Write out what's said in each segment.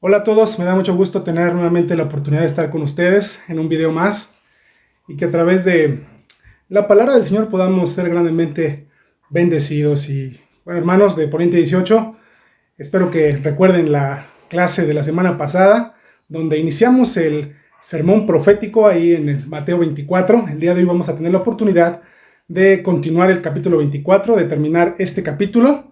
Hola a todos, me da mucho gusto tener nuevamente la oportunidad de estar con ustedes en un video más y que a través de la palabra del Señor podamos ser grandemente bendecidos. Y bueno, hermanos de Poniente 18, espero que recuerden la clase de la semana pasada donde iniciamos el sermón profético ahí en el Mateo 24. El día de hoy vamos a tener la oportunidad de continuar el capítulo 24, de terminar este capítulo.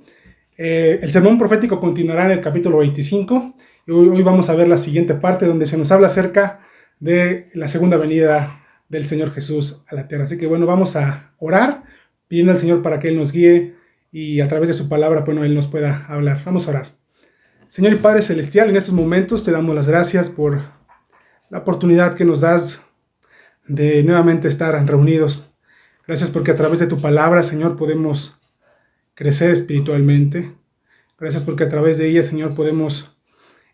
El sermón profético continuará en el capítulo 25 y hoy vamos a ver la siguiente parte donde se nos habla acerca de la segunda venida del Señor Jesús a la tierra. Así que bueno, vamos a orar pidiendo al Señor para que Él nos guíe y a través de su palabra, bueno, Él nos pueda hablar. Vamos a orar. Señor y Padre Celestial, en estos momentos te damos las gracias por la oportunidad que nos das de nuevamente estar reunidos. Gracias porque a través de tu palabra, Señor, podemos crecer espiritualmente. Gracias porque a través de ella, Señor, podemos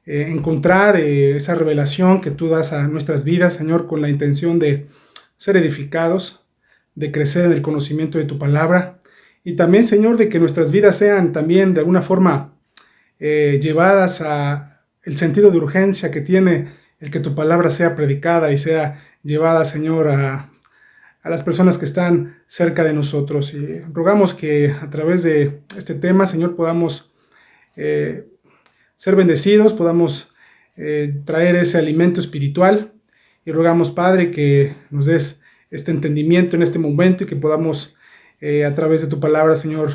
encontrar esa revelación que tú das a nuestras vidas, Señor, con la intención de ser edificados, de crecer en el conocimiento de tu palabra y también, Señor, de que nuestras vidas sean también de alguna forma llevadas a el sentido de urgencia que tiene el que tu palabra sea predicada y sea llevada, Señor, a las personas que están cerca de nosotros. Y rogamos que a través de este tema, Señor, podamos ser bendecidos, podamos traer ese alimento espiritual. Y rogamos, Padre, que nos des este entendimiento en este momento y que podamos, a través de tu palabra, Señor,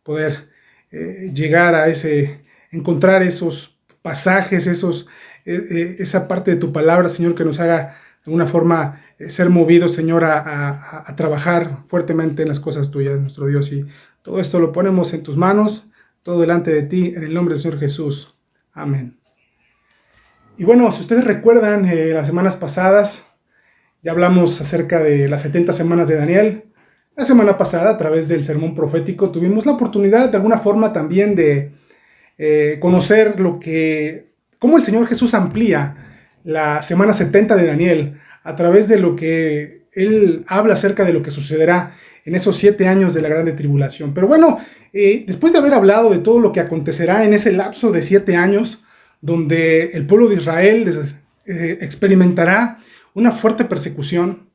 poder llegar a encontrar esos pasajes, esa parte de tu palabra, Señor, que nos haga de alguna forma ser movidos, Señor, a trabajar fuertemente en las cosas tuyas, nuestro Dios. Y todo esto lo ponemos en tus manos, todo delante de ti, en el nombre del Señor Jesús. Amén. Y bueno, si ustedes recuerdan, las semanas pasadas ya hablamos acerca de las 70 semanas de Daniel. La semana pasada, a través del sermón profético, tuvimos la oportunidad de alguna forma también de conocer cómo el Señor Jesús amplía la semana 70 de Daniel a través de lo que Él habla acerca de lo que sucederá en esos 7 años de la grande tribulación. Pero bueno, después de haber hablado de todo lo que acontecerá en ese lapso de 7 años, donde el pueblo de Israel experimentará una fuerte persecución,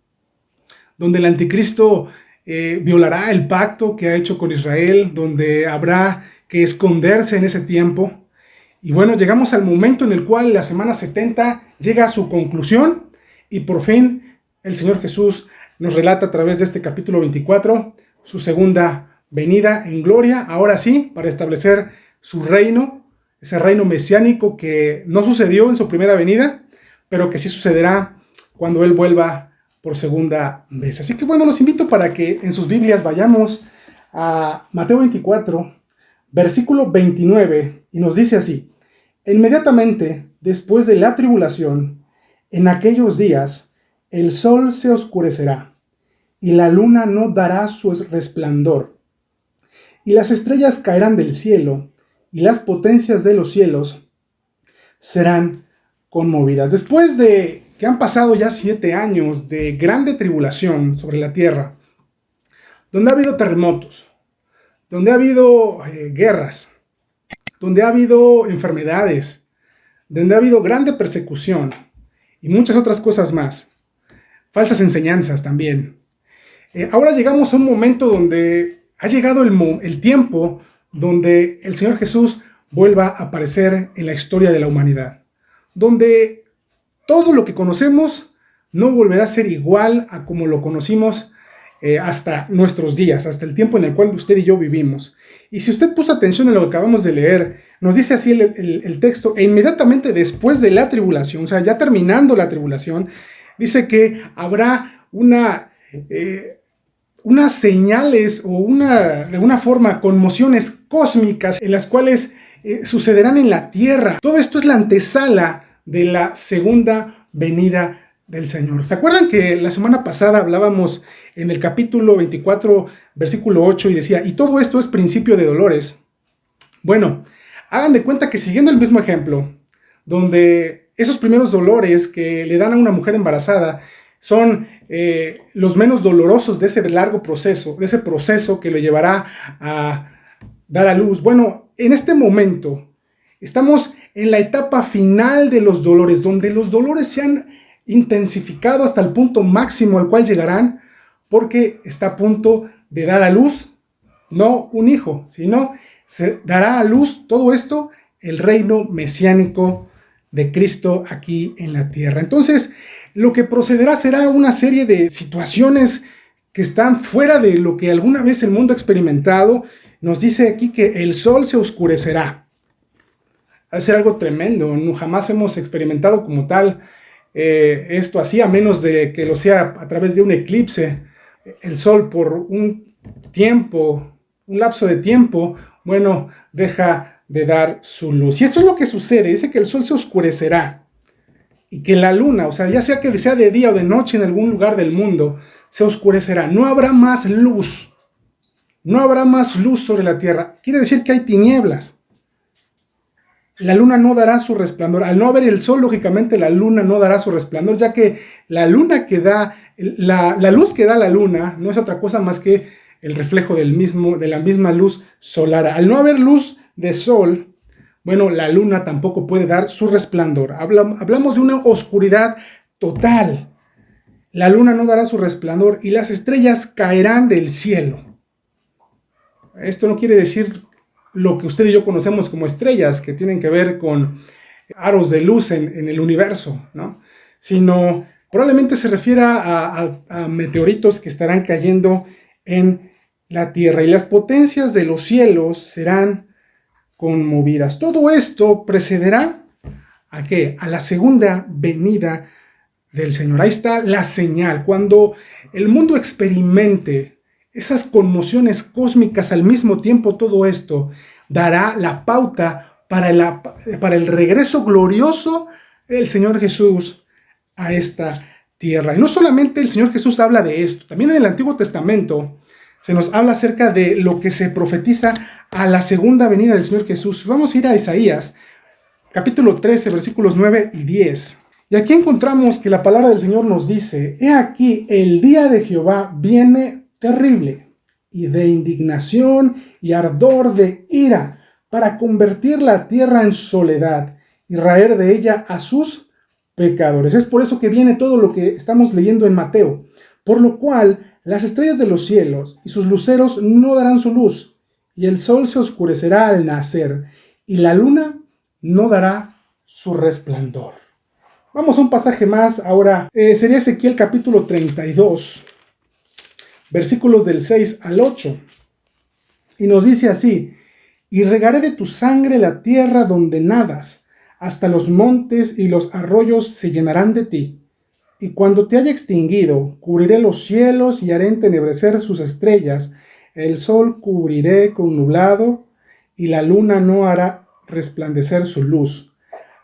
donde el anticristo violará el pacto que ha hecho con Israel, donde habrá que esconderse en ese tiempo. Y bueno, llegamos al momento en el cual la semana 70 llega a su conclusión y por fin el Señor Jesús nos relata a través de este capítulo 24 su segunda venida en gloria, ahora sí, para establecer su reino, ese reino mesiánico que no sucedió en su primera venida, pero que sí sucederá cuando Él vuelva por segunda vez. Así que bueno, los invito para que en sus Biblias vayamos a Mateo 24, versículo 29, y nos dice así: inmediatamente después de la tribulación, en aquellos días, el sol se oscurecerá, y la luna no dará su resplandor, y las estrellas caerán del cielo, y las potencias de los cielos serán conmovidas. Después de que han pasado ya 7 años de grande tribulación sobre la tierra, donde ha habido terremotos, donde ha habido guerras, donde ha habido enfermedades, donde ha habido grande persecución y muchas otras cosas más, falsas enseñanzas también. Ahora llegamos a un momento donde ha llegado el tiempo donde el Señor Jesús vuelva a aparecer en la historia de la humanidad, donde todo lo que conocemos no volverá a ser igual a como lo conocimos hasta nuestros días, hasta el tiempo en el cual usted y yo vivimos. Y si usted puso atención a lo que acabamos de leer, nos dice así el texto: e inmediatamente después de la tribulación, o sea, ya terminando la tribulación, dice que habrá unas señales o de alguna forma conmociones cósmicas en las cuales sucederán en la tierra. Todo esto es la antesala de la segunda venida del Señor. ¿Se acuerdan que la semana pasada hablábamos en el capítulo 24, versículo 8, y decía: y todo esto es principio de dolores? Bueno, hagan de cuenta que siguiendo el mismo ejemplo, donde esos primeros dolores que le dan a una mujer embarazada son los menos dolorosos de ese largo proceso, de ese proceso que le llevará a dar a luz. Bueno, en este momento estamos en la etapa final de los dolores, donde los dolores se han intensificado hasta el punto máximo al cual llegarán, porque está a punto de dar a luz, no un hijo, sino se dará a luz todo esto, el reino mesiánico de Cristo aquí en la tierra. Entonces, lo que procederá será una serie de situaciones que están fuera de lo que alguna vez el mundo ha experimentado. Nos dice aquí que el sol se oscurecerá. Va a ser algo tremendo, no, jamás hemos experimentado como tal esto así, a menos de que lo sea a través de un eclipse. El sol por un tiempo, un lapso de tiempo, bueno, deja de dar su luz. Y esto es lo que sucede, dice que el sol se oscurecerá y que la luna, o sea, ya sea que sea de día o de noche en algún lugar del mundo, se oscurecerá. No habrá más luz, no habrá más luz sobre la tierra. Quiere decir que hay tinieblas. La luna no dará su resplandor. Al no haber el sol, lógicamente la luna no dará su resplandor, ya que la luna que da, la luz que da la luna no es otra cosa más que el reflejo de la misma luz solar. Al no haber luz de sol, bueno, la luna tampoco puede dar su resplandor. Hablamos de una oscuridad total. La luna no dará su resplandor y las estrellas caerán del cielo. Esto no quiere decir lo que usted y yo conocemos como estrellas, que tienen que ver con aros de luz en el universo, ¿no? Sino probablemente se refiera a meteoritos que estarán cayendo en la tierra y las potencias de los cielos serán conmovidas. Todo esto precederá ¿a qué? A la segunda venida del Señor. Ahí está la señal. Cuando el mundo experimente esas conmociones cósmicas al mismo tiempo, todo esto dará la pauta para el regreso glorioso del Señor Jesús a esta tierra. Y no solamente el Señor Jesús habla de esto, también en el Antiguo Testamento se nos habla acerca de lo que se profetiza a la segunda venida del Señor Jesús. Vamos a ir a Isaías, capítulo 13, versículos 9 y 10. Y aquí encontramos que la palabra del Señor nos dice: he aquí, el día de Jehová viene terrible, y de indignación y ardor de ira, para convertir la tierra en soledad y raer de ella a sus pecadores. Es por eso que viene todo lo que estamos leyendo en Mateo, por lo cual las estrellas de los cielos y sus luceros no darán su luz, y el sol se oscurecerá al nacer, y la luna no dará su resplandor. Vamos a un pasaje más ahora, sería Ezequiel capítulo 32, versículos del 6 al 8, y nos dice así: y regaré de tu sangre la tierra donde nadas, hasta los montes y los arroyos se llenarán de ti. Y cuando te haya extinguido, cubriré los cielos y haré entenebrecer sus estrellas, el sol cubriré con nublado, y la luna no hará resplandecer su luz.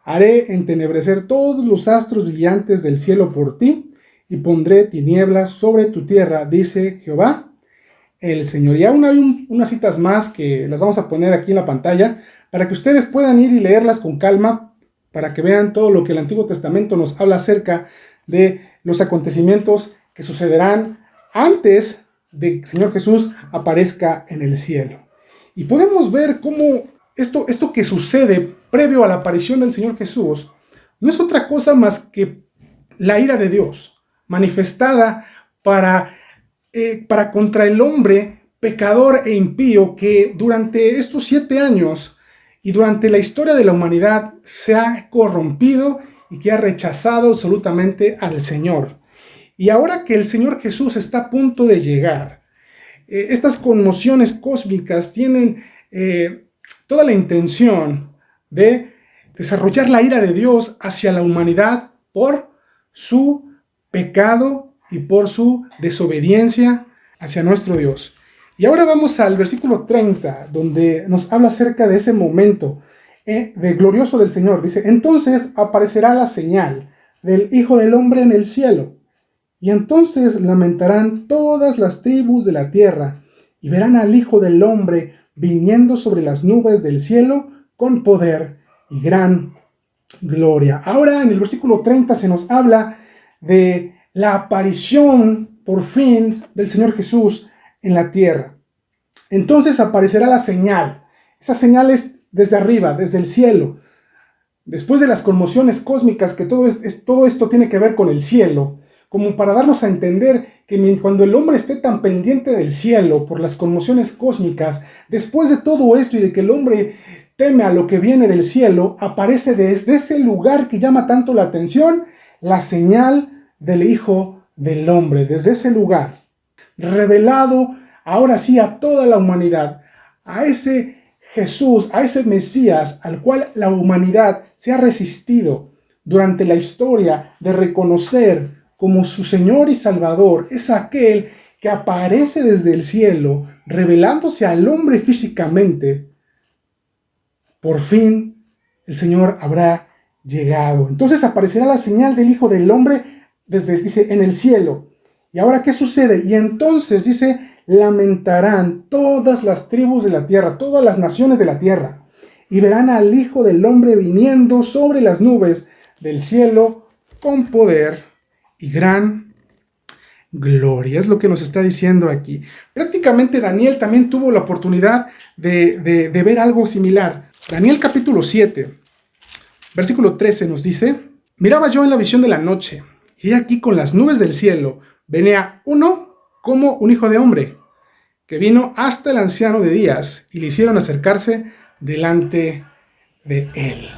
Haré entenebrecer todos los astros brillantes del cielo por ti, y pondré tinieblas sobre tu tierra, dice Jehová el Señor. Y aún hay unas citas más que las vamos a poner aquí en la pantalla para que ustedes puedan ir y leerlas con calma, para que vean todo lo que el Antiguo Testamento nos habla acerca de los acontecimientos que sucederán antes de que el Señor Jesús aparezca en el cielo. Y podemos ver cómo esto que sucede previo a la aparición del Señor Jesús no es otra cosa más que la ira de Dios manifestada para contra el hombre pecador e impío que durante estos 7 años y durante la historia de la humanidad se ha corrompido y que ha rechazado absolutamente al Señor. Y ahora que el Señor Jesús está a punto de llegar, estas conmociones cósmicas tienen toda la intención de desarrollar la ira de Dios hacia la humanidad por su pecado y por su desobediencia hacia nuestro Dios. Y ahora vamos al versículo 30, donde nos habla acerca de ese momento de glorioso del Señor. Dice: entonces aparecerá la señal del Hijo del Hombre en el cielo, y entonces lamentarán todas las tribus de la tierra, y verán al Hijo del Hombre viniendo sobre las nubes del cielo con poder y gran gloria. Ahora en el versículo 30 se nos habla de la aparición por fin del Señor Jesús en la tierra. Entonces aparecerá la señal. Esa señal es desde arriba, desde el cielo. después de las conmociones cósmicas, que todo esto tiene que ver con el cielo, como para darnos a entender que cuando el hombre esté tan pendiente del cielo por las conmociones cósmicas, después de todo esto y de que el hombre teme a lo que viene del cielo, aparece desde ese lugar que llama tanto la atención, la señal del Hijo del Hombre, desde ese lugar, revelado ahora sí a toda la humanidad, a ese Jesús, a ese Mesías al cual la humanidad se ha resistido durante la historia de reconocer como su Señor y Salvador. Es aquel que aparece desde el cielo, revelándose al hombre físicamente. Por fin el Señor habrá llegado. Entonces aparecerá la señal del Hijo del Hombre dice, en el cielo. ¿Y ahora qué sucede? Y entonces dice, lamentarán todas las tribus de la tierra, todas las naciones de la tierra, y verán al Hijo del Hombre viniendo sobre las nubes del cielo con poder y gran gloria. Es lo que nos está diciendo aquí. Prácticamente Daniel también tuvo la oportunidad de ver algo similar. Daniel capítulo 7, versículo 13 nos dice, miraba yo en la visión de la noche, y aquí con las nubes del cielo venía uno como un hijo de hombre, que vino hasta el anciano de días, y le hicieron acercarse delante de él.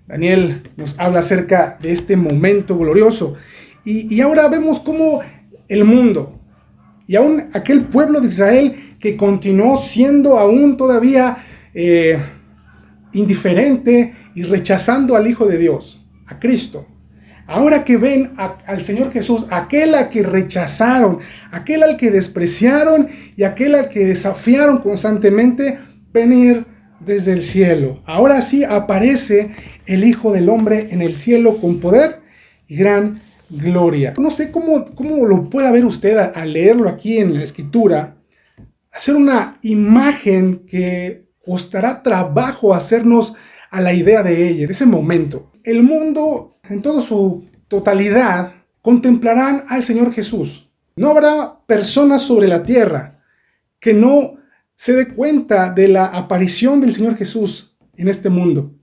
Daniel nos habla acerca de este momento glorioso. Y ahora vemos cómo el mundo, y aún aquel pueblo de Israel que continuó siendo aún todavía indiferente y rechazando al Hijo de Dios, a Cristo. Ahora que ven al Señor Jesús, aquel a que rechazaron, aquel al que despreciaron y aquel al que desafiaron constantemente, venir desde el cielo. Ahora sí aparece el Hijo del Hombre en el cielo con poder y gran gloria. No sé cómo lo pueda ver usted al leerlo aquí en la Escritura, hacer una imagen que costará trabajo hacernos a la idea de ella, de ese momento. El mundo en toda su totalidad contemplarán al Señor Jesús. No habrá personas sobre la tierra que no se dé cuenta de la aparición del Señor Jesús en este mundo.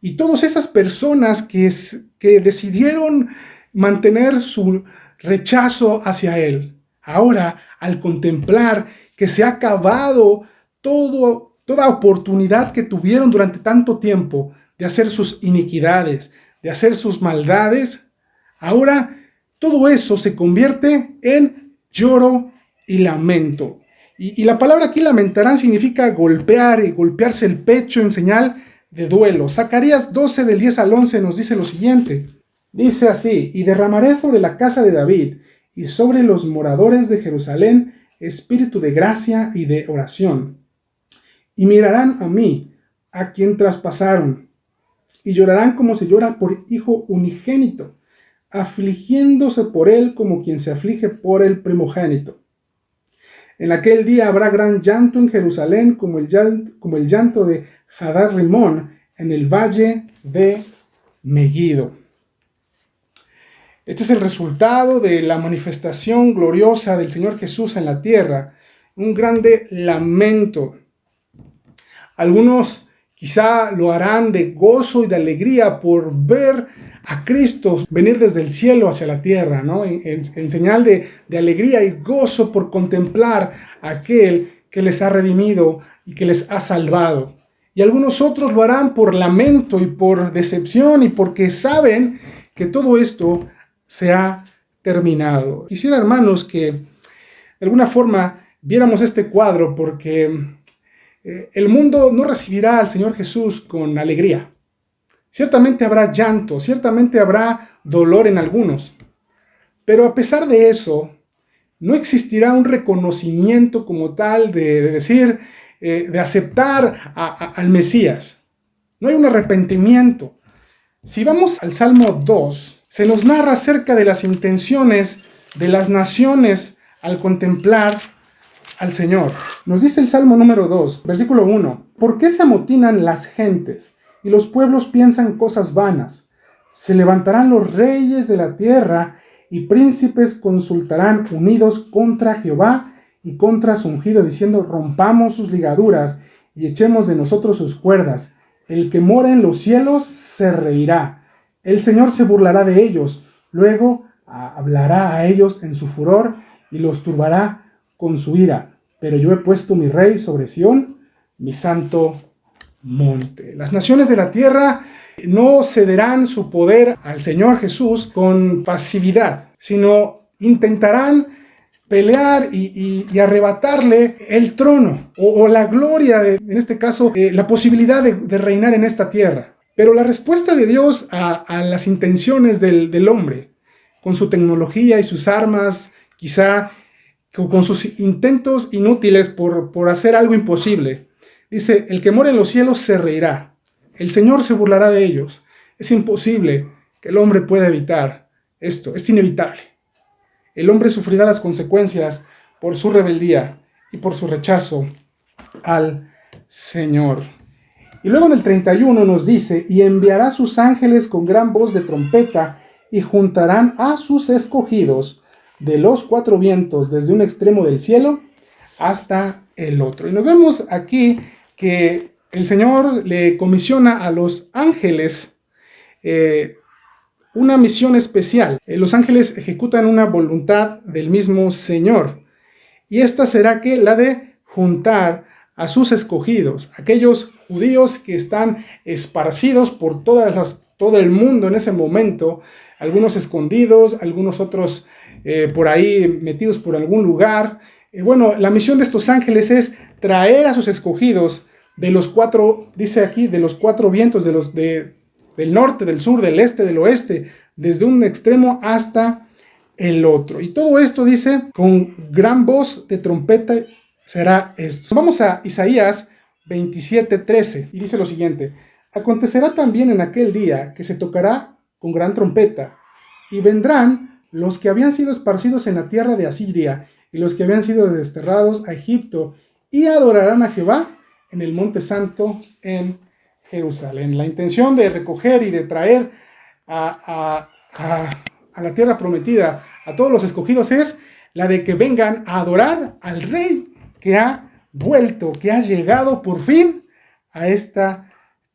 Y todas esas personas que decidieron mantener su rechazo hacia Él, ahora al contemplar que se ha acabado toda oportunidad que tuvieron durante tanto tiempo de hacer sus iniquidades, de hacer sus maldades, ahora todo eso se convierte en lloro y lamento. Y la palabra aquí lamentarán significa golpear y golpearse el pecho en señal de duelo. Zacarías 12 del 10 al 11 nos dice lo siguiente. Dice así, y derramaré sobre la casa de David y sobre los moradores de Jerusalén espíritu de gracia y de oración. Y mirarán a mí, a quien traspasaron, y llorarán como se llora por hijo unigénito, afligiéndose por él como quien se aflige por el primogénito. En aquel día habrá gran llanto en Jerusalén, como el llanto de Hadad Rimón en el valle de Megiddo. Este es el resultado de la manifestación gloriosa del Señor Jesús en la tierra, un grande lamento. Algunos quizá lo harán de gozo y de alegría por ver a Cristo venir desde el cielo hacia la tierra, ¿no? En señal de alegría y gozo por contemplar a aquel que les ha redimido y que les ha salvado. Y algunos otros lo harán por lamento y por decepción y porque saben que todo esto se ha terminado. Quisiera, hermanos, que de alguna forma viéramos este cuadro porque el mundo no recibirá al Señor Jesús con alegría. Ciertamente habrá llanto, ciertamente habrá dolor en algunos, pero a pesar de eso, no existirá un reconocimiento como tal de decir, de aceptar al Mesías. No hay un arrepentimiento. Si vamos al Salmo 2, se nos narra acerca de las intenciones de las naciones al contemplar al Señor. Nos dice el Salmo número 2, versículo 1. ¿Por qué se amotinan las gentes y los pueblos piensan cosas vanas? Se levantarán los reyes de la tierra y príncipes consultarán unidos contra Jehová y contra su ungido, diciendo, rompamos sus ligaduras y echemos de nosotros sus cuerdas. El que mora en los cielos se reirá. El Señor se burlará de ellos. Luego hablará a ellos en su furor y los turbará con su ira. Pero yo he puesto mi rey sobre Sión, mi santo monte. Las naciones de la tierra no cederán su poder al Señor Jesús con pasividad, sino intentarán pelear y arrebatarle el trono o la gloria, en este caso, la posibilidad de reinar en esta tierra. Pero la respuesta de Dios a las intenciones del hombre, con su tecnología y sus armas, quizá con sus intentos inútiles por hacer algo imposible, dice: el que mora en los cielos se reirá. El Señor se burlará de ellos. Es imposible que el hombre pueda evitar esto. Es inevitable. El hombre sufrirá las consecuencias por su rebeldía y por su rechazo al Señor. Y luego en el 31 nos dice: y enviará sus ángeles con gran voz de trompeta y juntarán a sus escogidos de los cuatro vientos, desde un extremo del cielo hasta el otro. Y nos vemos aquí que el Señor le comisiona a los ángeles una misión especial. Los ángeles ejecutan una voluntad del mismo Señor. Y esta será que la de juntar a sus escogidos, aquellos judíos que están esparcidos por todo el mundo en ese momento, algunos escondidos, algunos otros por ahí metidos por algún lugar. Bueno, la misión de estos ángeles es traer a sus escogidos de los cuatro, dice aquí, de los cuatro vientos, del norte, del sur, del este, del oeste, desde un extremo hasta el otro. Y todo esto, dice, con gran voz de trompeta será esto. Vamos a Isaías 27:13 y dice lo siguiente: acontecerá también en aquel día que se tocará con gran trompeta, y vendrán los que habían sido esparcidos en la tierra de Asiria y los que habían sido desterrados a Egipto, y adorarán a Jehová en el monte santo en Jerusalén. La intención de recoger y de traer a la tierra prometida a todos los escogidos es la de que vengan a adorar al Rey que ha vuelto, que ha llegado por fin a esta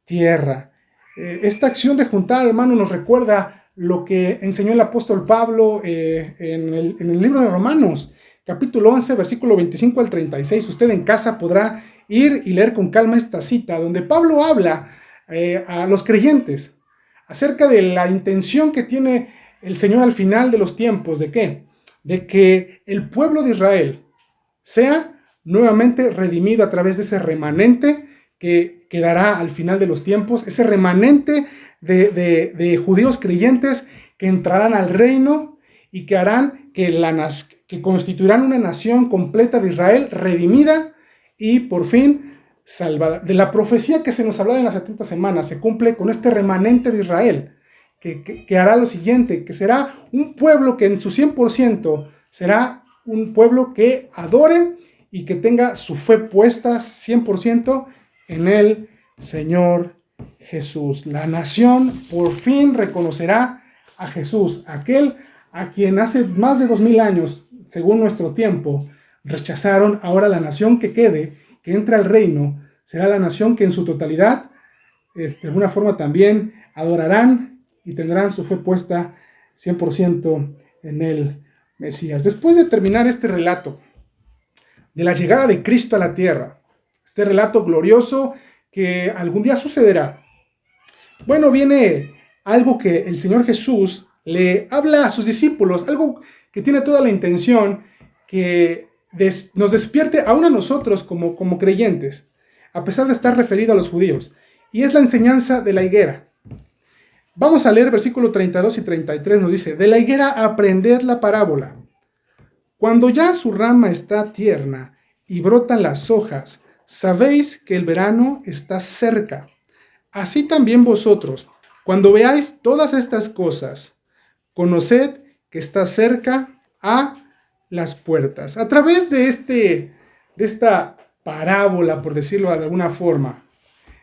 tierra. Esta acción de juntar, hermano, nos recuerda lo que enseñó el apóstol Pablo en el libro de Romanos, capítulo 11, versículo 25 al 36. Usted en casa podrá ir y leer con calma esta cita, donde Pablo habla a los creyentes acerca de la intención que tiene el Señor al final de los tiempos. ¿De qué? De que el pueblo de Israel sea nuevamente redimido a través de ese remanente que quedará al final de los tiempos, ese remanente de judíos creyentes que entrarán al reino y que harán que constituirán una nación completa de Israel, redimida y por fin salvada. De la profecía que se nos hablaba en las 70 semanas, se cumple con este remanente de Israel, que hará lo siguiente, que será un pueblo que en su 100% será un pueblo que adore y que tenga su fe puesta 100% en el Señor Jesús. La nación por fin reconocerá a Jesús, aquel a quien hace más de 2000 años, según nuestro tiempo, rechazaron. Ahora la nación que quede, que entre al reino, será la nación que en su totalidad, de alguna forma también, adorarán y tendrán su fe puesta 100% en el Mesías. Después de terminar este relato de la llegada de Cristo a la tierra, este relato glorioso que algún día sucederá, bueno, viene algo que el Señor Jesús le habla a sus discípulos, algo que tiene toda la intención que nos despierte aún a nosotros como creyentes, a pesar de estar referido a los judíos, y es la enseñanza de la higuera. Vamos a leer versículos 32 y 33, nos dice: de la higuera aprended la parábola. Cuando ya su rama está tierna y brotan las hojas, sabéis que el verano está cerca. Así también vosotros, cuando veáis todas estas cosas, conoced que está cerca a las puertas. A través de esta parábola, por decirlo de alguna forma,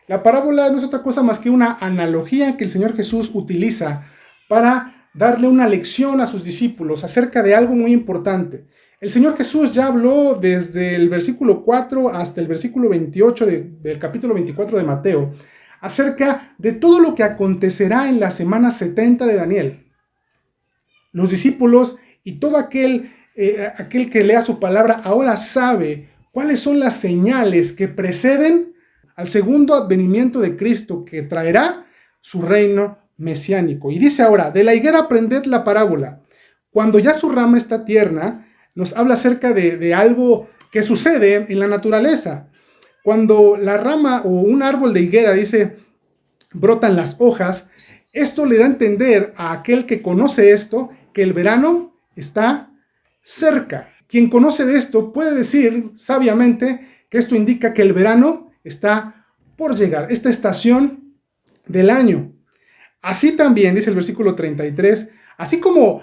la parábola no es otra cosa más que una analogía que el Señor Jesús utiliza para darle una lección a sus discípulos acerca de algo muy importante. El Señor Jesús ya habló desde el versículo 4 hasta el versículo 28 del capítulo 24 de Mateo acerca de todo lo que acontecerá en la semana 70 de Daniel. Los discípulos y todo aquel que lea su palabra ahora sabe cuáles son las señales que preceden al segundo advenimiento de Cristo, que traerá su reino mesiánico. Y dice ahora: de la higuera aprended la parábola. Cuando ya su rama está tierna, nos habla acerca de algo que sucede en la naturaleza. Cuando la rama o un árbol de higuera, dice, brotan las hojas, esto le da a entender a aquel que conoce esto que el verano está cerca. Quien conoce de esto puede decir sabiamente que esto indica que el verano está por llegar, esta estación del año. Así también, dice el versículo 33, así como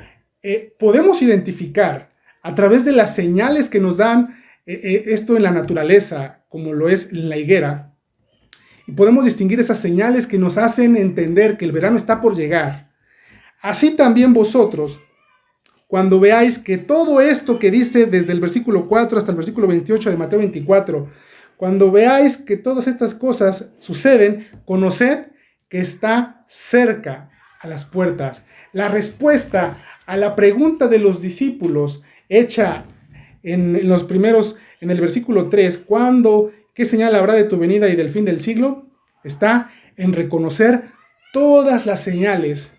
podemos identificar a través de las señales que nos dan esto en la naturaleza, como lo es la higuera, y podemos distinguir esas señales que nos hacen entender que el verano está por llegar. Así también vosotros, cuando veáis que todo esto que dice desde el versículo 4 hasta el versículo 28 de Mateo 24, cuando veáis que todas estas cosas suceden, conoced que está cerca a las puertas. La respuesta a la pregunta de los discípulos hecha en el versículo 3, ¿qué señal habrá de tu venida y del fin del siglo? Está en reconocer todas las señales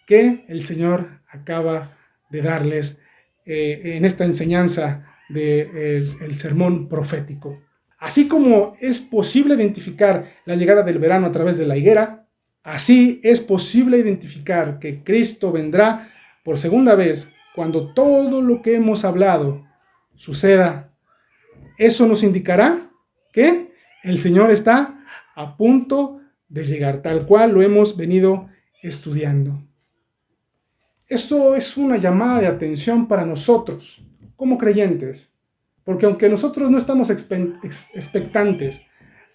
que el Señor acaba de darles en esta enseñanza del sermón profético. Así como es posible identificar la llegada del verano a través de la higuera, así es posible identificar que Cristo vendrá por segunda vez cuando todo lo que hemos hablado suceda. Eso nos indicará que el Señor está a punto de llegar, tal cual lo hemos venido estudiando. Eso es una llamada de atención para nosotros, como creyentes, porque aunque nosotros no estamos expectantes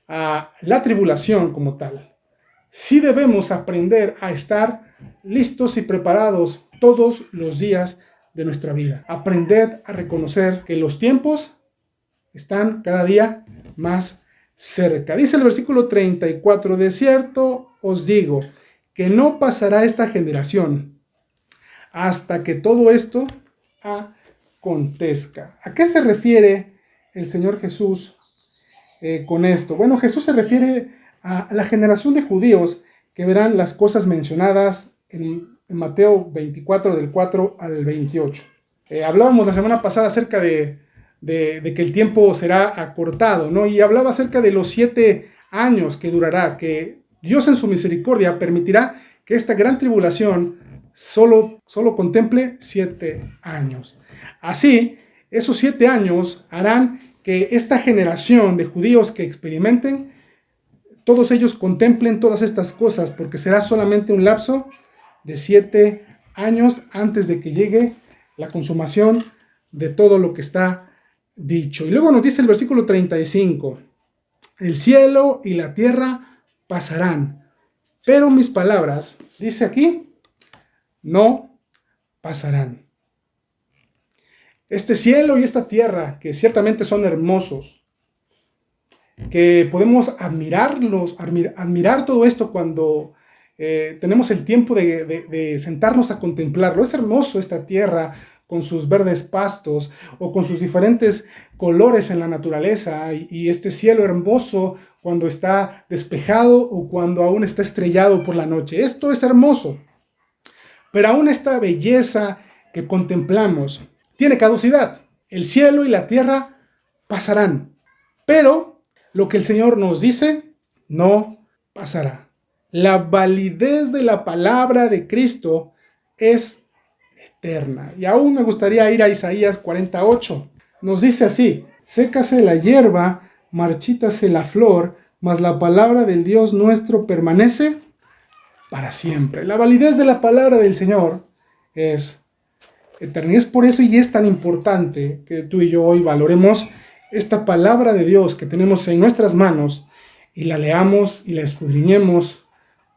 a la tribulación como tal, sí debemos aprender a estar listos y preparados todos los días de nuestra vida. Aprended a reconocer que los tiempos están cada día más cerca. Dice el versículo 34, de cierto os digo que no pasará esta generación hasta que todo esto acontezca. ¿A qué se refiere el Señor Jesús con esto? Bueno, Jesús se refiere a la generación de judíos que verán las cosas mencionadas en Mateo 24, del 4 al 28. Hablábamos la semana pasada acerca de que el tiempo será acortado, ¿no? Y hablaba acerca de los 7 años que durará, que Dios en su misericordia permitirá que esta gran tribulación solo contemple 7 años. Así, esos 7 años harán que esta generación de judíos que experimenten, todos ellos contemplen todas estas cosas, porque será solamente un lapso de 7 años antes de que llegue la consumación de todo lo que está dicho. Y luego nos dice el versículo 35, el cielo y la tierra pasarán, pero mis palabras, dice aquí, no pasarán. Este cielo y esta tierra, que ciertamente son hermosos, que podemos admirar todo esto cuando tenemos el tiempo de sentarnos a contemplarlo. Es hermoso esta tierra con sus verdes pastos o con sus diferentes colores en la naturaleza, y este cielo hermoso cuando está despejado o cuando aún está estrellado por la noche. Esto es hermoso. Pero aún esta belleza que contemplamos tiene caducidad. El cielo y la tierra pasarán, pero lo que el Señor nos dice no pasará. La validez de la palabra de Cristo es eterna. Y aún me gustaría ir a Isaías 48. Nos dice así: sécase la hierba, marchítase la flor, mas la palabra del Dios nuestro permanece para siempre. La validez de la palabra del Señor es eterna. Y es por eso y es tan importante que tú y yo hoy valoremos esta palabra de Dios que tenemos en nuestras manos y la leamos y la escudriñemos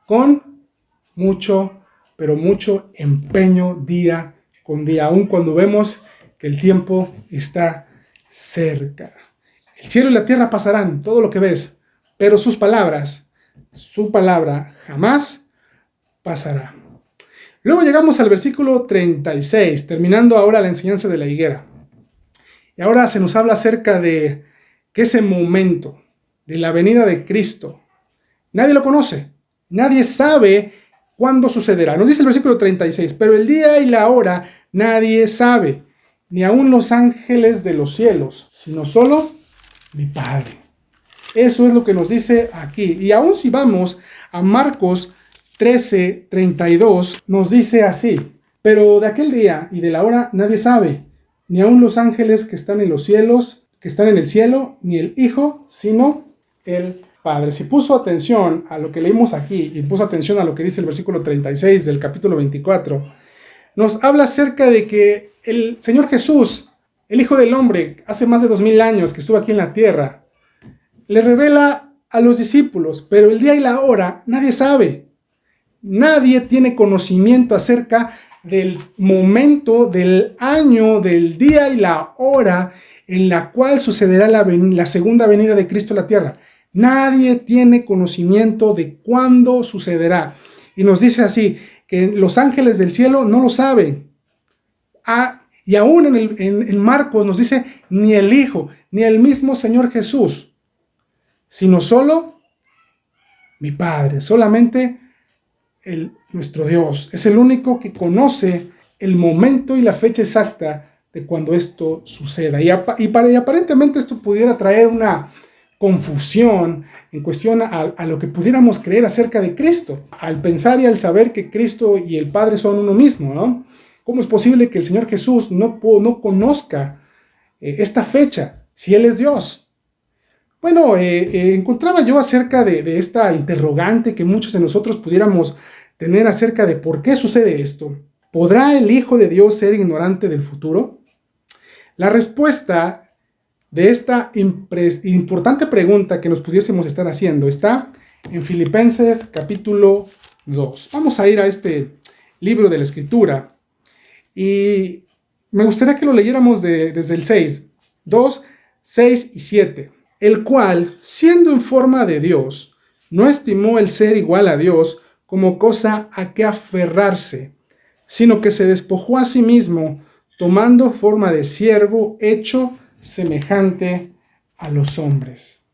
con mucho, pero mucho empeño día con día, aun cuando vemos que el tiempo está cerca. El cielo y la tierra pasarán, todo lo que ves, pero sus palabras su palabra jamás pasará. Luego llegamos al versículo 36, terminando ahora la enseñanza de la higuera. Y ahora se nos habla acerca de que ese momento de la venida de Cristo, nadie lo conoce, nadie sabe cuándo sucederá. Nos dice el versículo 36, pero el día y la hora nadie sabe, ni aun los ángeles de los cielos, sino solo mi Padre. Eso es lo que nos dice aquí. Y aún si vamos a Marcos 13:32, nos dice así: pero de aquel día y de la hora nadie sabe, ni aun los ángeles que están en los cielos, que están en el cielo, ni el Hijo, sino el Padre. Si puso atención a lo que leímos aquí y puso atención a lo que dice el versículo 36 del capítulo 24, nos habla acerca de que el Señor Jesús, el Hijo del Hombre, hace más de 2000 años que estuvo aquí en la tierra, le revela a los discípulos, pero el día y la hora nadie sabe. Nadie tiene conocimiento acerca del momento, del año, del día y la hora en la cual sucederá la segunda venida de Cristo a la tierra. Nadie tiene conocimiento de cuándo sucederá. Y nos dice así, que los ángeles del cielo no lo saben. Y aún en Marcos nos dice, ni el Hijo, ni el mismo Señor Jesús, sino solo mi Padre, solamente nuestro Dios. Es el único que conoce el momento y la fecha exacta de cuando esto suceda. Y aparentemente esto pudiera traer una confusión en cuestión a lo que pudiéramos creer acerca de Cristo, al pensar y al saber que Cristo y el Padre son uno mismo, ¿no? ¿Cómo es posible que el Señor Jesús no conozca esta fecha si Él es Dios? Bueno, encontraba yo acerca de esta interrogante que muchos de nosotros pudiéramos tener acerca de por qué sucede esto. ¿Podrá el Hijo de Dios ser ignorante del futuro? La respuesta de esta importante pregunta que nos pudiésemos estar haciendo está en Filipenses capítulo 2. Vamos a ir a este libro de la Escritura y me gustaría que lo leyéramos desde el 6, 2, 6 y 7. El cual, siendo en forma de Dios, no estimó el ser igual a Dios como cosa a que aferrarse, sino que se despojó a sí mismo, tomando forma de siervo, hecho semejante a los hombres.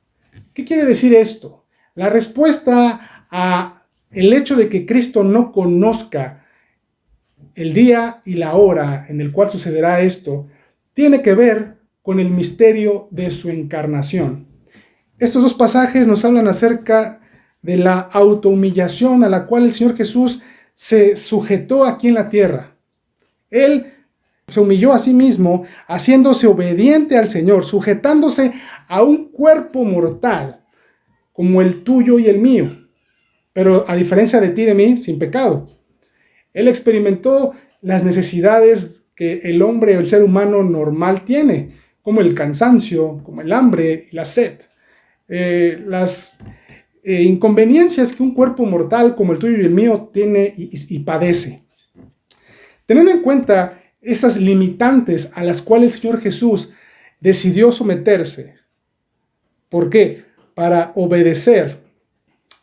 ¿Qué quiere decir esto? La respuesta a el hecho de que Cristo no conozca el día y la hora en el cual sucederá esto, tiene que ver con el misterio de su encarnación. Estos dos pasajes nos hablan acerca de la autohumillación a la cual el Señor Jesús se sujetó aquí en la tierra. Él se humilló a sí mismo, haciéndose obediente al Señor, sujetándose a un cuerpo mortal, como el tuyo y el mío, pero a diferencia de ti y de mí, sin pecado. Él experimentó las necesidades que el hombre o el ser humano normal tiene, como el cansancio, como el hambre y la sed. Las inconveniencias que un cuerpo mortal como el tuyo y el mío tiene y padece. Teniendo en cuenta esas limitantes a las cuales el Señor Jesús decidió someterse. ¿Por qué? Para obedecer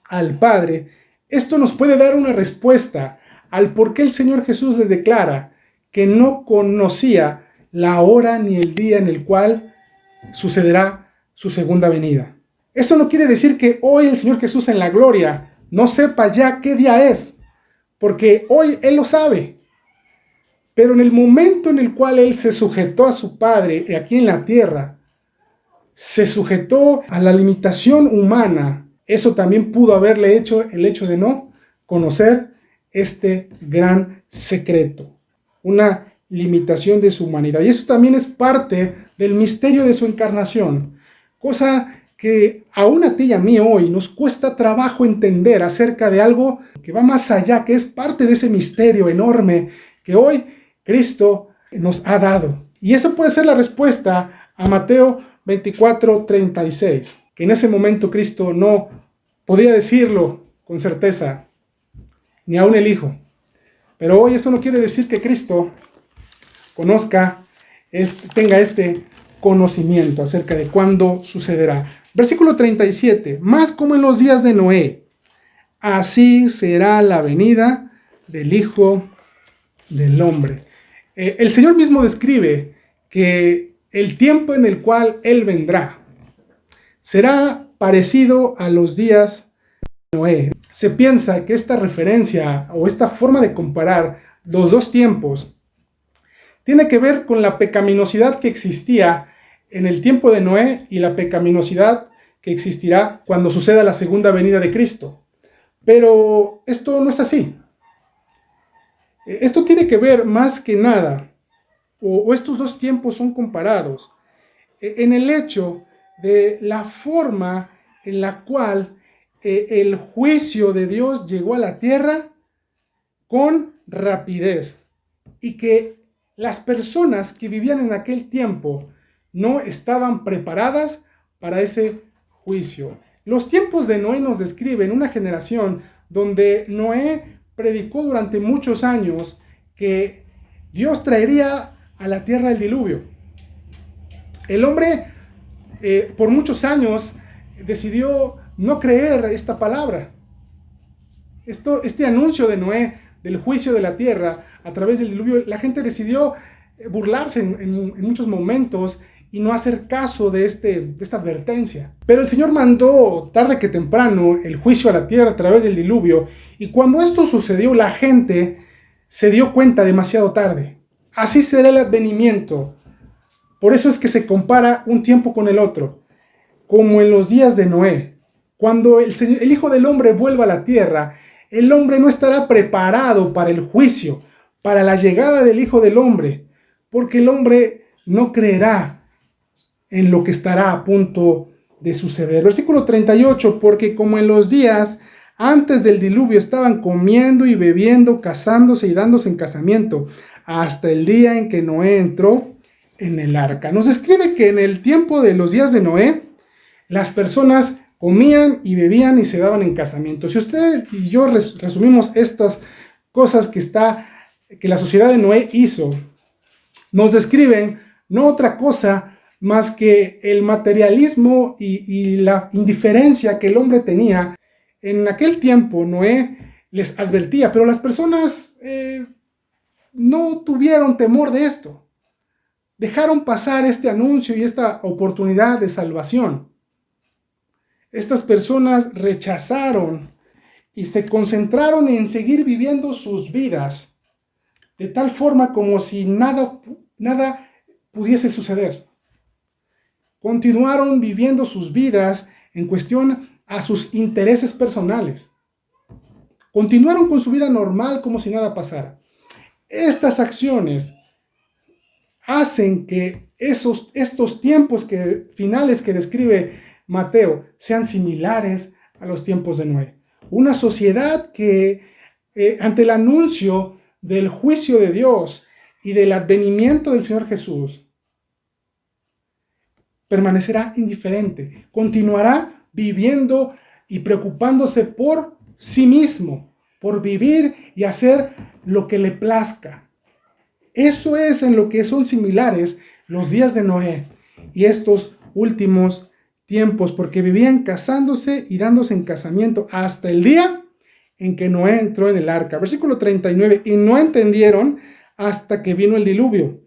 al Padre. Esto nos puede dar una respuesta al por qué el Señor Jesús les declara que no conocía la hora ni el día en el cual sucederá su segunda venida. Eso no quiere decir que hoy el Señor Jesús en la gloria no sepa ya qué día es, porque hoy Él lo sabe. Pero en el momento en el cual Él se sujetó a su Padre aquí en la tierra, se sujetó a la limitación humana. Eso también pudo haberle hecho el hecho de no conocer este gran secreto, una limitación de su humanidad. Y eso también es parte del misterio de su encarnación, cosa que aún a ti y a mí hoy nos cuesta trabajo entender acerca de algo que va más allá, que es parte de ese misterio enorme que hoy Cristo nos ha dado. Y esa puede ser la respuesta a Mateo 24:36, que en ese momento Cristo no podía decirlo con certeza, ni aún el Hijo. Pero hoy eso no quiere decir que Cristo tenga este conocimiento acerca de cuándo sucederá. Versículo 37, más como en los días de Noé, así será la venida del Hijo del Hombre. El Señor mismo describe que el tiempo en el cual Él vendrá será parecido a los días de Noé. Se piensa que esta referencia o esta forma de comparar los dos tiempos tiene que ver con la pecaminosidad que existía en el tiempo de Noé y la pecaminosidad que existirá cuando suceda la segunda venida de Cristo. Pero esto no es así. Esto tiene que ver más que nada, o estos dos tiempos son comparados, en el hecho de la forma en la cual el juicio de Dios llegó a la tierra con rapidez y que las personas que vivían en aquel tiempo no estaban preparadas para ese juicio. Los tiempos de Noé nos describen una generación donde Noé predicó durante muchos años que Dios traería a la tierra el diluvio. El hombre por muchos años decidió no creer esta palabra. Este anuncio de Noé del juicio de la tierra a través del diluvio, la gente decidió burlarse en muchos momentos y no hacer caso de esta advertencia. Pero el Señor mandó tarde que temprano el juicio a la tierra a través del diluvio, y cuando esto sucedió la gente se dio cuenta demasiado tarde. Así será el advenimiento. Por eso es que se compara un tiempo con el otro, como en los días de Noé. Cuando el Hijo del Hombre vuelva a la tierra, el hombre no estará preparado para el juicio, para la llegada del Hijo del Hombre, porque el hombre no creerá en lo que estará a punto de suceder. Versículo 38, porque como en los días antes del diluvio estaban comiendo y bebiendo, casándose y dándose en casamiento, hasta el día en que Noé entró en el arca. Nos describe que en el tiempo de los días de Noé, las personas comían y bebían y se daban en casamiento. Si ustedes y yo resumimos estas cosas que la sociedad de Noé hizo, nos describen no otra cosa más que el materialismo y la indiferencia que el hombre tenía. En aquel tiempo Noé les advertía, pero las personas no tuvieron temor de esto. Dejaron pasar este anuncio y esta oportunidad de salvación. Estas personas rechazaron y se concentraron en seguir viviendo sus vidas de tal forma como si nada pudiese suceder. Continuaron viviendo sus vidas en cuestión a sus intereses personales. Continuaron con su vida normal como si nada pasara. Estas acciones hacen que estos tiempos finales que describe Mateo sean similares a los tiempos de Noé. Una sociedad que ante el anuncio del juicio de Dios y del advenimiento del Señor Jesús permanecerá indiferente, continuará viviendo y preocupándose por sí mismo, por vivir y hacer lo que le plazca. Eso es en lo que son similares los días de Noé y estos últimos tiempos, porque vivían casándose y dándose en casamiento hasta el día en que Noé entró en el arca. Versículo 39, y no entendieron hasta que vino el diluvio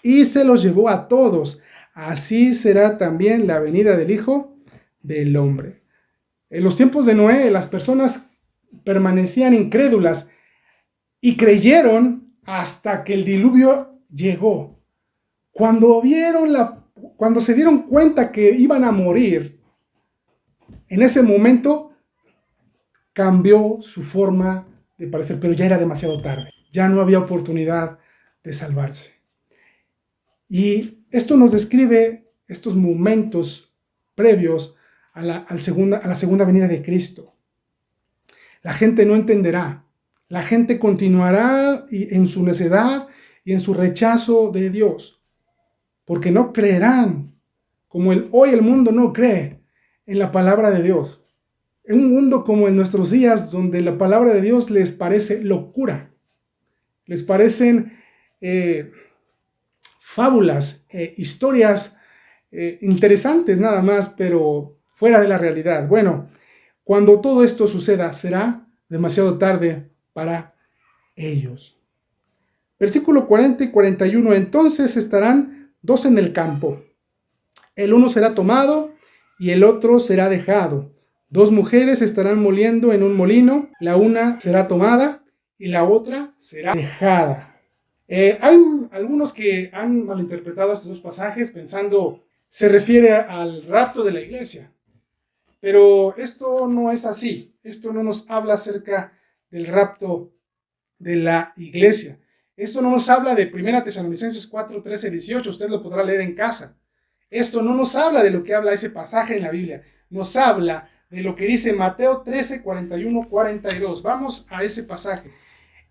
y se los llevó a todos. Así será también la venida del Hijo del Hombre. En los tiempos de Noé, las personas permanecían incrédulas y creyeron hasta que el diluvio llegó. Cuando se dieron cuenta que iban a morir, en ese momento cambió su forma de parecer, pero ya era demasiado tarde. Ya no había oportunidad de salvarse. Y esto nos describe estos momentos previos a la segunda venida de Cristo. La gente no entenderá. La gente continuará en su necedad y en su rechazo de Dios, porque no creerán, como hoy el mundo no cree en la palabra de Dios. En un mundo como en nuestros días, donde la palabra de Dios les parece locura, les parecen fábulas, historias interesantes nada más, pero fuera de la realidad. Bueno, Cuando todo esto suceda, será demasiado tarde para ellos. Versículo 40 y 41. Entonces estarán dos en el campo. El uno será tomado y el otro será dejado. Dos mujeres estarán moliendo en un molino. La una será tomada y la otra será dejada. Hay algunos que han malinterpretado estos dos pasajes pensando se refiere al rapto de la iglesia. Pero esto no es así. Esto no nos habla acerca del rapto de la iglesia. Esto no nos habla de 1 Tesalonicenses 4, 13, 18. Usted lo podrá leer en casa. Esto no nos habla de lo que habla ese pasaje en la Biblia. Nos habla de lo que dice Mateo 13, 41, 42. Vamos a ese pasaje.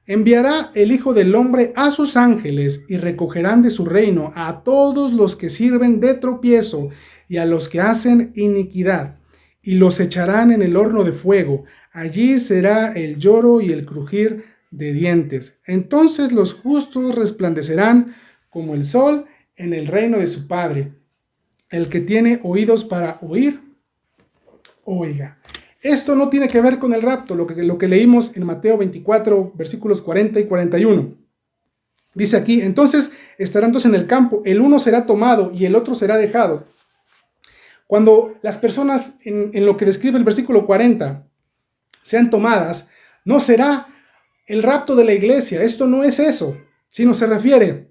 Enviará el Hijo del Hombre a sus ángeles y recogerán de su reino a todos los que sirven de tropiezo y a los que hacen iniquidad, y los echarán en el horno de fuego. Allí será el lloro y el crujir de dientes. Entonces los justos resplandecerán como el sol en el reino de su Padre. El que tiene oídos para oír, oiga. Esto no tiene que ver con el rapto, lo que leímos en Mateo 24, versículos 40 y 41. Dice aquí, entonces estarán dos en el campo, el uno será tomado y el otro será dejado. Cuando las personas, en lo que describe el versículo 40, sean tomadas, no será el rapto de la iglesia. Esto no es eso, sino se refiere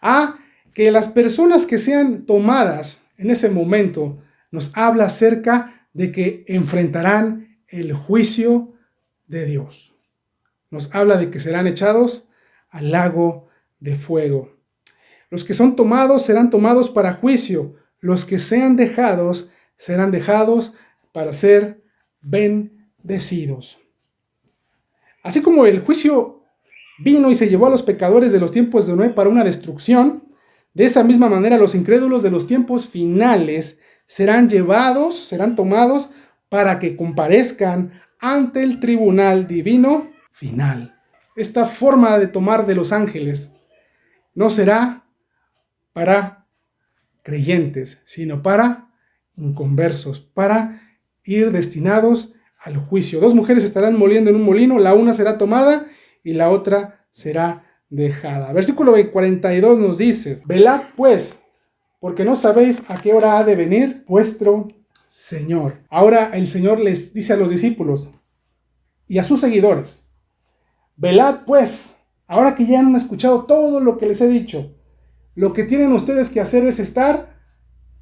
a que las personas que sean tomadas en ese momento nos habla acerca de que enfrentarán el juicio de Dios. Nos habla de que serán echados al lago de fuego. Los que son tomados serán tomados para juicio. Los que sean dejados serán dejados para ser bendecidos. Así como el juicio vino y se llevó a los pecadores de los tiempos de Noé para una destrucción, de esa misma manera los incrédulos de los tiempos finales serán llevados, serán tomados para que comparezcan ante el tribunal divino final. Esta forma de tomar de los ángeles no será para creyentes, sino para inconversos, para ir destinados al juicio. Dos mujeres estarán moliendo en un molino, la una será tomada y la otra será dejada. Versículo 42 nos dice, velad pues, porque no sabéis a qué hora ha de venir vuestro Señor. Ahora el Señor les dice a los discípulos y a sus seguidores, velad pues, ahora que ya han escuchado todo lo que les he dicho, lo que tienen ustedes que hacer es estar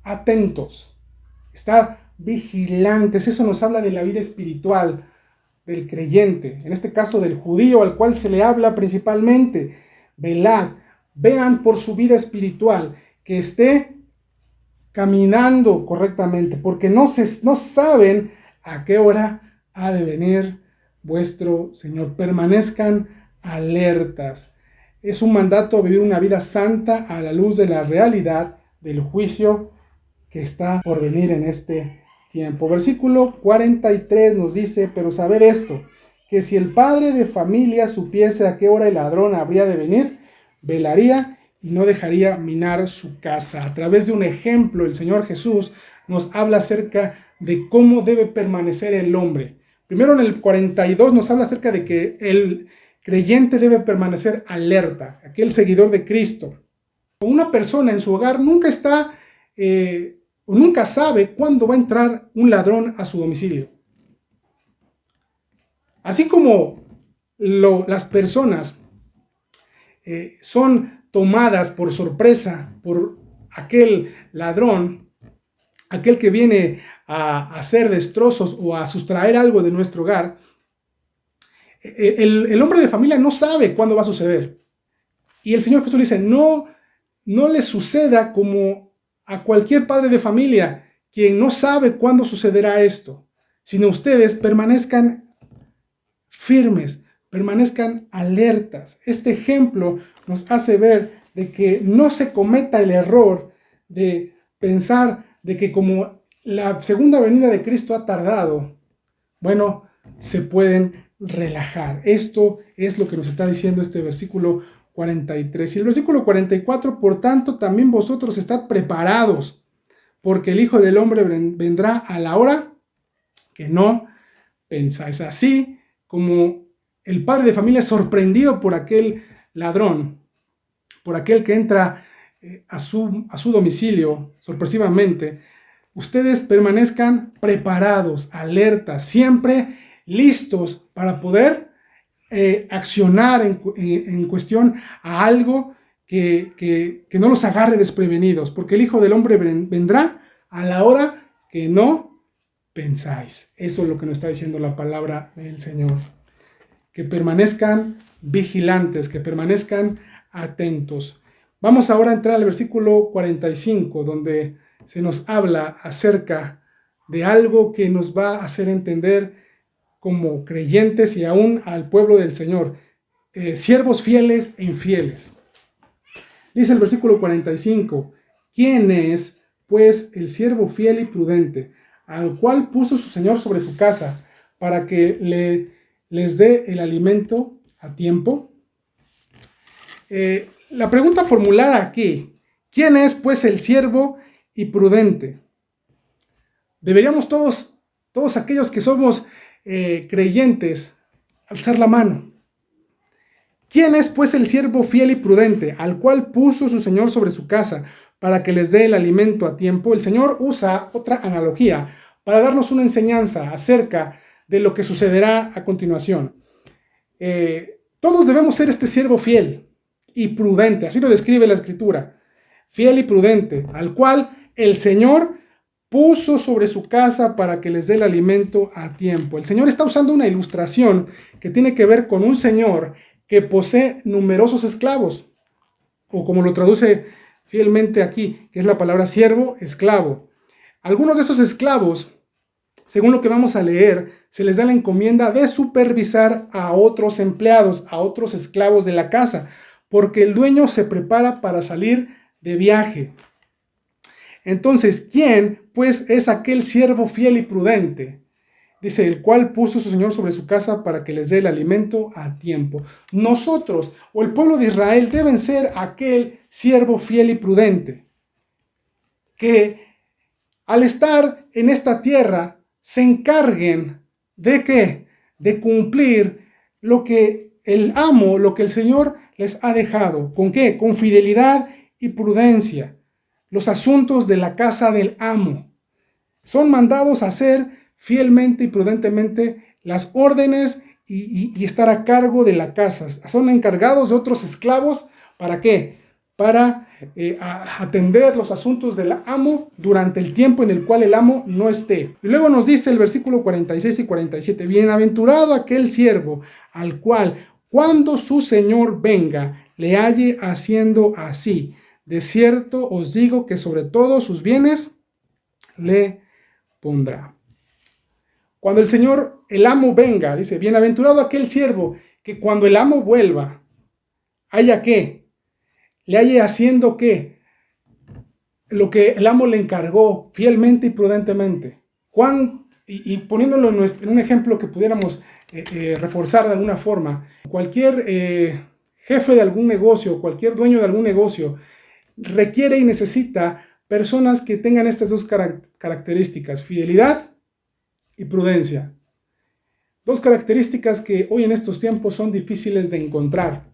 atentos, estar vigilantes. Eso nos habla de la vida espiritual del creyente, en este caso del judío al cual se le habla principalmente. Velad, vean por su vida espiritual, que esté caminando correctamente, porque no saben a qué hora ha de venir vuestro Señor. Permanezcan alertas. Es un mandato a vivir una vida santa a la luz de la realidad del juicio que está por venir en este tiempo. Versículo 43 nos dice, pero sabed esto, que si el padre de familia supiese a qué hora el ladrón habría de venir, velaría y no dejaría minar su casa. A través de un ejemplo, el Señor Jesús nos habla acerca de cómo debe permanecer el hombre. Primero en el 42 nos habla acerca de que el creyente debe permanecer alerta, aquel seguidor de Cristo. Una persona en su hogar nunca está o nunca sabe cuándo va a entrar un ladrón a su domicilio. Así como las personas son tomadas por sorpresa por aquel ladrón, aquel que viene a hacer destrozos o a sustraer algo de nuestro hogar, el hombre de familia no sabe cuándo va a suceder. Y el Señor Jesús dice, no le suceda como a cualquier padre de familia, quien no sabe cuándo sucederá esto, sino ustedes permanezcan firmes, permanezcan alertas. Este ejemplo nos hace ver de que no se cometa el error de pensar de que como la segunda venida de Cristo ha tardado, bueno, se pueden relajar. Esto es lo que nos está diciendo este versículo 43. Y el versículo 44, por tanto, también vosotros estad preparados, porque el Hijo del Hombre vendrá a la hora que no pensáis. Así como el padre de familia sorprendido por aquel ladrón, por aquel que entra a su domicilio sorpresivamente, ustedes permanezcan preparados, alertas, siempre listos para poder accionar en cuestión a algo que no los agarre desprevenidos, porque el Hijo del Hombre vendrá a la hora que no pensáis. Eso es lo que nos está diciendo la palabra del Señor. Que permanezcan vigilantes, que permanezcan atentos. Vamos ahora a entrar al versículo 45, donde se nos habla acerca de algo que nos va a hacer entender como creyentes y aún al pueblo del Señor, siervos fieles e infieles. Dice el versículo 45, ¿quién es, pues, el siervo fiel y prudente, al cual puso su Señor sobre su casa, para que les dé el alimento a tiempo? La pregunta formulada aquí, ¿quién es, pues, el siervo y prudente? Deberíamos todos aquellos que somos creyentes, alzar la mano. ¿Quién es, pues, el siervo fiel y prudente, al cual puso su Señor sobre su casa, para que les dé el alimento a tiempo? El Señor usa otra analogía para darnos una enseñanza acerca de lo que sucederá a continuación. Todos debemos ser este siervo fiel y prudente, así lo describe la Escritura, fiel y prudente, al cual el Señor puso sobre su casa para que les dé el alimento a tiempo. El Señor está usando una ilustración que tiene que ver con un señor que posee numerosos esclavos, o como lo traduce fielmente aquí, que es la palabra siervo, esclavo. Algunos de esos esclavos, según lo que vamos a leer, se les da la encomienda de supervisar a otros empleados, a otros esclavos de la casa, porque el dueño se prepara para salir de viaje. Entonces, ¿quién, pues, es aquel siervo fiel y prudente? Dice, el cual puso su Señor sobre su casa para que les dé el alimento a tiempo. Nosotros, o el pueblo de Israel, deben ser aquel siervo fiel y prudente, que al estar en esta tierra, se encarguen de ¿qué? De cumplir lo que el amo, lo que el Señor les ha dejado. ¿Con qué? Con fidelidad y prudencia. Los asuntos de la casa del amo. Son mandados a hacer fielmente y prudentemente las órdenes y estar a cargo de la casa. Son encargados de otros esclavos. ¿Para qué? Para atender los asuntos del amo durante el tiempo en el cual el amo no esté. Y luego nos dice el versículo 46 y 47, bienaventurado aquel siervo al cual cuando su Señor venga le halle haciendo así. De cierto os digo que sobre todos sus bienes le pondrá. Cuando el Señor, el amo, venga, dice, bienaventurado aquel siervo que cuando el amo vuelva, haya ¿qué? Le halle haciendo ¿qué? Lo que el amo le encargó fielmente y prudentemente. Y poniéndolo en un ejemplo que pudiéramos reforzar de alguna forma, cualquier jefe de algún negocio, cualquier dueño de algún negocio, requiere y necesita personas que tengan estas dos características, fidelidad y prudencia. Dos características que hoy en estos tiempos son difíciles de encontrar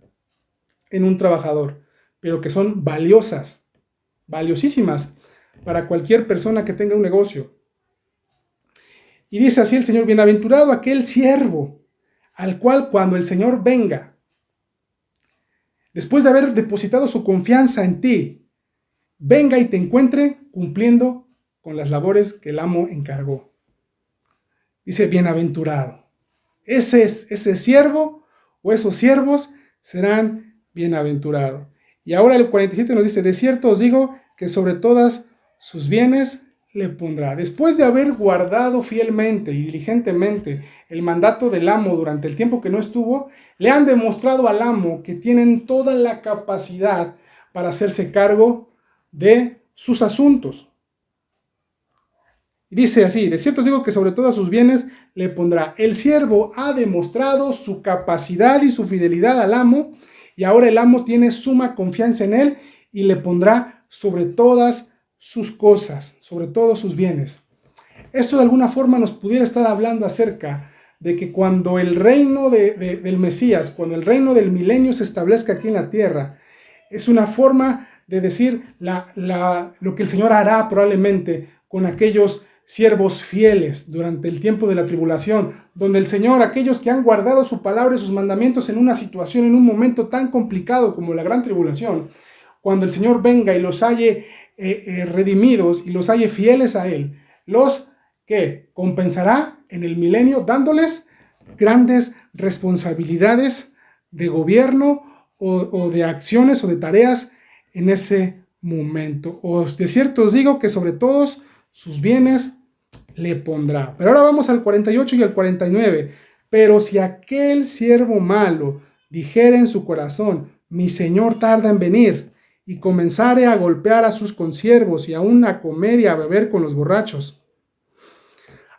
en un trabajador, pero que son valiosas, valiosísimas para cualquier persona que tenga un negocio. Y dice así el Señor, bienaventurado aquel siervo, al cual cuando el Señor venga, después de haber depositado su confianza en ti, venga y te encuentre cumpliendo con las labores que el amo encargó. Dice, bienaventurado. Ese siervo o esos siervos serán bienaventurados. Y ahora el 47 nos dice, de cierto os digo que sobre todas sus bienes le pondrá. Después de haber guardado fielmente y diligentemente el mandato del amo durante el tiempo que no estuvo, le han demostrado al amo que tienen toda la capacidad para hacerse cargo de sus asuntos. Y dice así, de cierto os digo que sobre todos sus bienes le pondrá. El siervo ha demostrado su capacidad y su fidelidad al amo, y ahora el amo tiene suma confianza en él y le pondrá sobre todas sus cosas, sobre todos sus bienes. Esto de alguna forma nos pudiera estar hablando acerca de que cuando el reino del Mesías, cuando el reino del milenio se establezca aquí en la tierra, es una forma de decir lo que el Señor hará probablemente con aquellos siervos fieles durante el tiempo de la tribulación, donde el Señor, aquellos que han guardado su palabra y sus mandamientos en una situación, en un momento tan complicado como la gran tribulación, cuando el Señor venga y los halle redimidos y los halle fieles a Él, los que compensará en el milenio dándoles grandes responsabilidades de gobierno o de acciones o de tareas en ese momento. De cierto os digo que sobre todos sus bienes le pondrá. Pero ahora vamos al 48 y al 49. Pero si aquel siervo malo dijere en su corazón, mi señor tarda en venir, y comenzare a golpear a sus consiervos y aún a comer y a beber con los borrachos.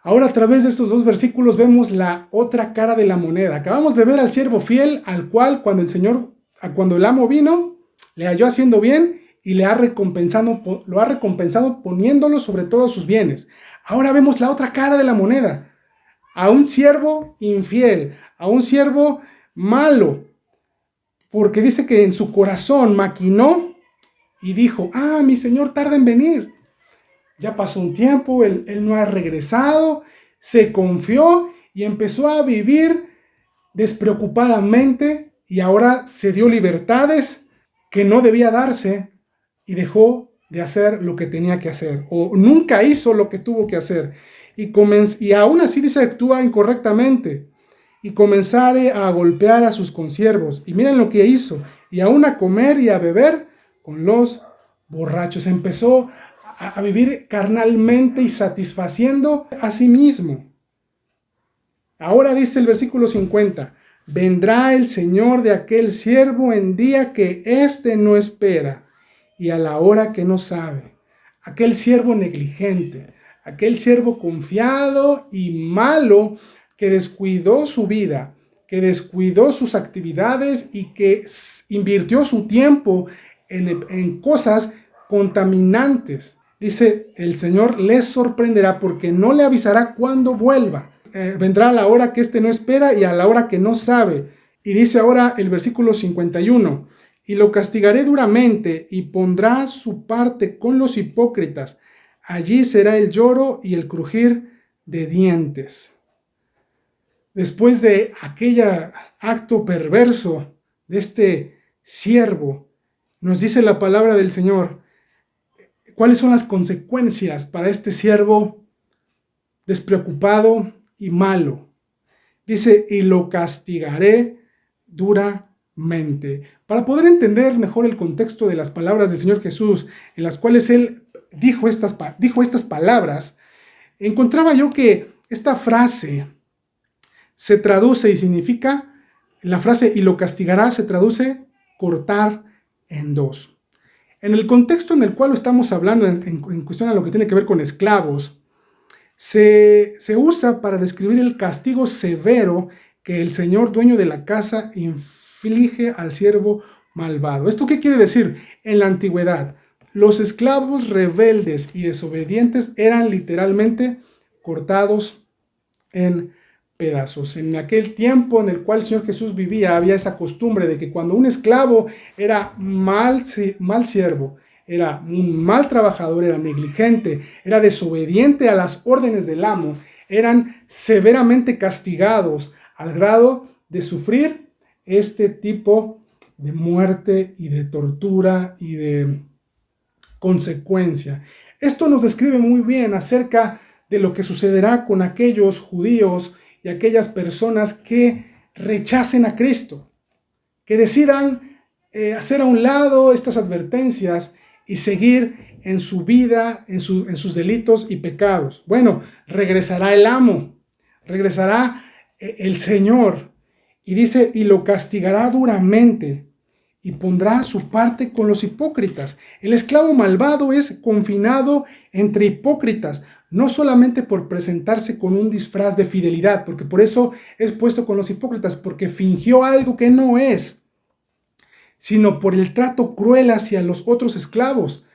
Ahora a través de estos dos versículos vemos la otra cara de la moneda. Acabamos de ver al siervo fiel, al cual cuando el amo vino, le halló haciendo bien y lo ha recompensado poniéndolo sobre todos sus bienes. Ahora vemos la otra cara de la moneda, a un siervo infiel, a un siervo malo, porque dice que en su corazón maquinó y dijo, mi señor tarda en venir. Ya pasó un tiempo, él no ha regresado, se confió y empezó a vivir despreocupadamente y ahora se dio libertades que no debía darse y dejó de hacer lo que tenía que hacer o nunca hizo lo que tuvo que hacer y aún así dice actúa incorrectamente y comenzare a golpear a sus consiervos y miren lo que hizo y aún a comer y a beber con los borrachos. Empezó a vivir carnalmente y satisfaciendo a sí mismo. Ahora dice el versículo 50, vendrá el Señor de aquel siervo en día que éste no espera y a la hora que no sabe. Aquel siervo negligente, aquel siervo confiado y malo que descuidó su vida, que descuidó sus actividades y que invirtió su tiempo en cosas contaminantes. Dice, el Señor les sorprenderá porque no le avisará cuando vuelva. Vendrá a la hora que éste no espera y a la hora que no sabe. Y dice ahora el versículo 51, y lo castigaré duramente y pondrá su parte con los hipócritas. Allí será el lloro y el crujir de dientes. Después de aquel acto perverso de este siervo, nos dice la palabra del Señor, ¿cuáles son las consecuencias para este siervo despreocupado y malo? Dice, y lo castigaré duramente. Para poder entender mejor el contexto de las palabras del Señor Jesús, en las cuales Él dijo estas palabras, encontraba yo que esta frase se traduce y significa, la frase y lo castigará se traduce cortar en dos. En el contexto en el cual estamos hablando en cuestión a lo que tiene que ver con esclavos, se usa para describir el castigo severo que el señor dueño de la casa inflige al siervo malvado. ¿Esto qué quiere decir? En la antigüedad, los esclavos rebeldes y desobedientes eran literalmente cortados en pedazos. En aquel tiempo en el cual el Señor Jesús vivía, había esa costumbre de que cuando un esclavo era mal siervo, era un mal trabajador, era negligente, era desobediente a las órdenes del amo, eran severamente castigados al grado de sufrir este tipo de muerte y de tortura y de consecuencia. Esto nos describe muy bien acerca de lo que sucederá con aquellos judíos y aquellas personas que rechacen a Cristo, que decidan hacer a un lado estas advertencias y seguir en su vida, en sus delitos y pecados. Bueno, regresará el amo, regresará el Señor, y dice, y lo castigará duramente, y pondrá su parte con los hipócritas. El esclavo malvado es confinado entre hipócritas, no solamente por presentarse con un disfraz de fidelidad, porque por eso es puesto con los hipócritas, porque fingió algo que no es, sino por el trato cruel hacia los otros esclavos.